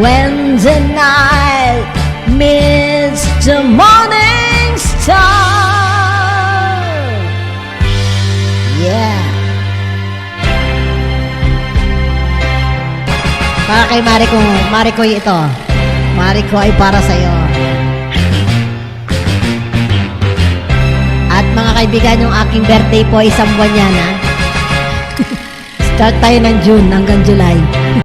when the night meets the morning star. Yeah. Para kay Maricoy ito. Maricoy para sa'yo. At mga kaibigan, yung aking birthday po isang buwan yan, ha? Start tayo ng June hanggang July.